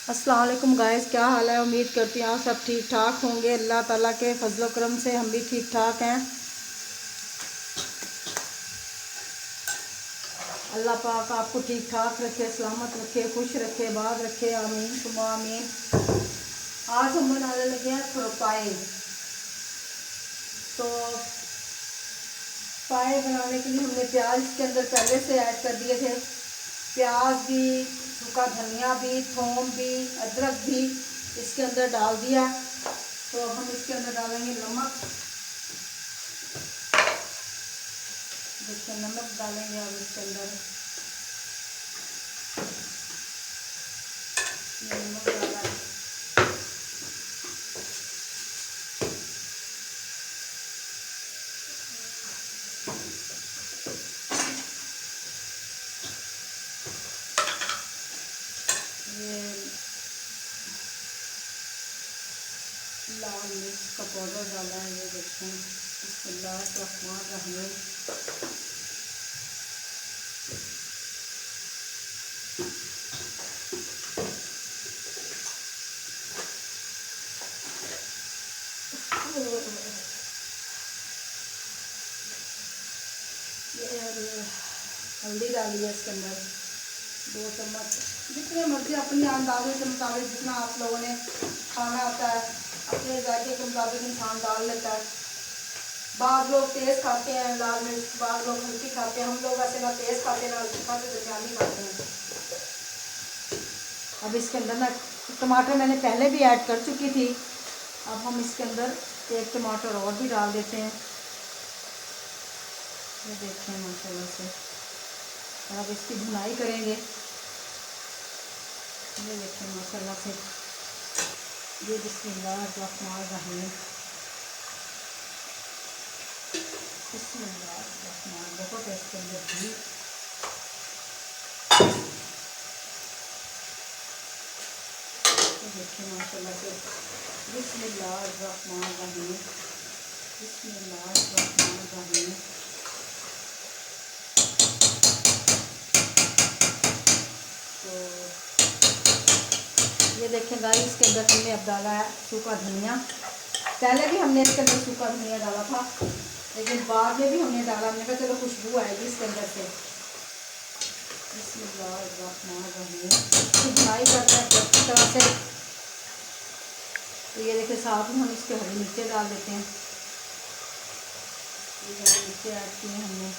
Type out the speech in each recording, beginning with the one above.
अस्सलाम वालेकुम गाइस, क्या हाल है। उम्मीद करती हूँ सब ठीक ठाक होंगे। अल्लाह ताला के फजल करम से हम भी ठीक ठाक हैं। अल्लाह पाक आपको ठीक ठाक रखे, सलामत रखे, खुश रखे, बाद रखे। आमीन सुमा आमीन। आज हम बनाने लगे हैं पाए। तो पाए बनाने के लिए हमने प्याज इसके अंदर पहले से ऐड कर दिए थे। प्याज भी, सूखा धनिया भी, थूम भी, अदरक भी इसके अंदर डाल दिया। तो हम इसके अंदर डालेंगे नमक। देखिए नमक डालेंगे अब इसके अंदर। नमक डाला। ये लाल मिर्च का पाउडर डाला है। ये देखें, बिस्मिल्लाहिर्रहमानिर्रहीम। ये हल्दी डाली है इसके अंदर 2 चम्मच। जितने मर्जी अपनी अंदाजे के मुताबिक, जितना आप लोगों ने खाना होता है अपने जायके के मुताबिक इंसान डाल लेता है। बाद लोग तेज़ खाते हैं लाल मिर्च, बाद लोग हल्की खाते हैं। हम लोग ऐसे ना तेज़ खाते हैं ना हल्की खाते, दरमियानी खाते हैं। अब इसके अंदर ना टमाटर मैंने पहले भी ऐड कर चुकी थी। अब हम इसके अंदर 1 टमाटर और भी डाल देते हैं। ये देखते हैं माशाल्लाह से। और अब इसकी भुनाई करेंगे। ये देखिए माशाल्लाह से। ये बिस्मिल्लाहिर्रहमानिर्रहीम। बिस्मिल्लाहिर्रहमानिर्रहीम। बहुत है इसके अंदर भी। ये देखिए माशाल्लाह से। बिस्मिल्लाहिर्रहमानिर्रहीम। बिस्मिल्लाहिर्रहमानिर्रहीम। तो ये देखें गाइस, इसके अंदर हमने अब डाला है सूखा धनिया। पहले भी हमने इसके अंदर सूखा धनिया डाला था, लेकिन बाद में भी हमने डाला। हमने कहा चलो खुशबू आएगी इसके अंदर से। बिस्मिल्लाहिर्रहमानिर्रहीम। भुनाई करते हैं अच्छी तरह से। तो ये देखिए, साथ में हम इसके हरी मिर्चें डाल देते हैं। ये हरी मिर्चें ऐड की हैं हमने।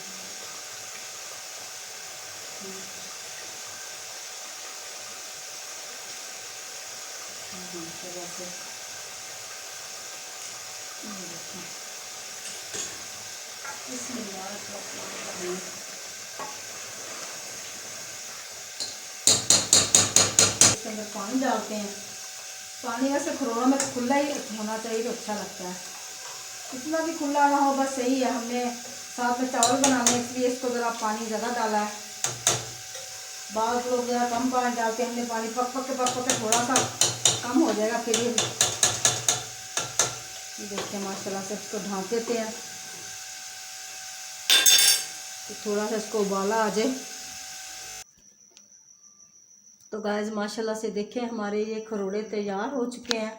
इसके अंदर पानी डालते हैं। पानी वैसे खरोड़ा में खुला ही होना चाहिए तो अच्छा लगता है। इतना भी खुला ना हो, बस सही है। हमने साथ में चावल बनाने इसलिए इसको ज़रा पानी ज़्यादा डाला है। बाद लोग ज़रा कम पानी डालते हैं। हमने पानी पक के थोड़ा सा कम हो जाएगा फिर। ये देखिए माशाल्लाह से इसको ढाँप देते हैं तो थोड़ा सा इसको उबाला आ जाए। तो गाइस माशाल्लाह से देखें, हमारे ये खरोड़े तैयार हो चुके हैं।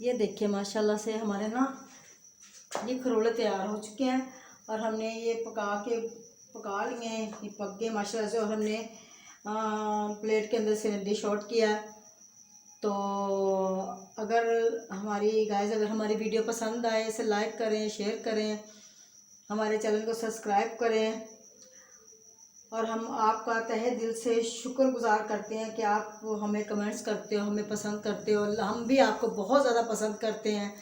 ये देखिए माशाल्लाह से हमारे ना ये खरोड़े तैयार हो चुके हैं। और हमने ये पका लिए हैं। ये पक गए माशाल्लाह से। और हमने प्लेट के अंदर से डिश आउट किया है। तो अगर अगर हमारी वीडियो पसंद आए, इसे लाइक करें, शेयर करें, हमारे चैनल को सब्सक्राइब करें। और हम आपका तहे दिल से शुक्रगुजार करते हैं कि आप हमें कमेंट्स करते हो, हमें पसंद करते हो। हम भी आपको बहुत ज़्यादा पसंद करते हैं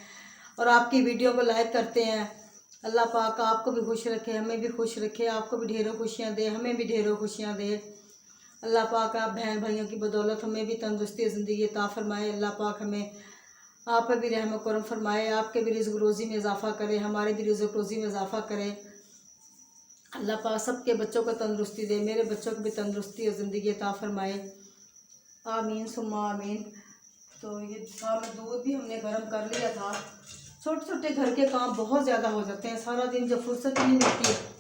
और आपकी वीडियो को लाइक करते हैं। अल्लाह पाक आपको भी खुश रखे, हमें भी खुश रखे, आपको भी ढेरों खुशियाँ दे, हमें भी ढेरों खुशियाँ दे। अल्लाह पाक आप बहन भाइयों की बदौलत हमें भी तंदुरुस्ती ज़िंदगी अता फरमाए। अल्लाह पाक हमें आप पर भी रहम करम फरमाए, आपके भी रिज़्क़ रोज़ी में इजाफ़ा करे, हमारे भी रिज़्क़ रोज़ी में इजाफ़ा करे। अल्लाह पाक सबके बच्चों को तंदुरुस्ती दे, मेरे बच्चों को भी तंदुरुस्ती और ज़िंदगी अता फरमाए। आमीन सुम्मा आमीन। तो ये में दूध भी हमने गर्म कर लिया था। छोटे छोटे घर के काम बहुत ज़्यादा हो जाते हैं, सारा दिन जब फुर्सत नहीं मिलती है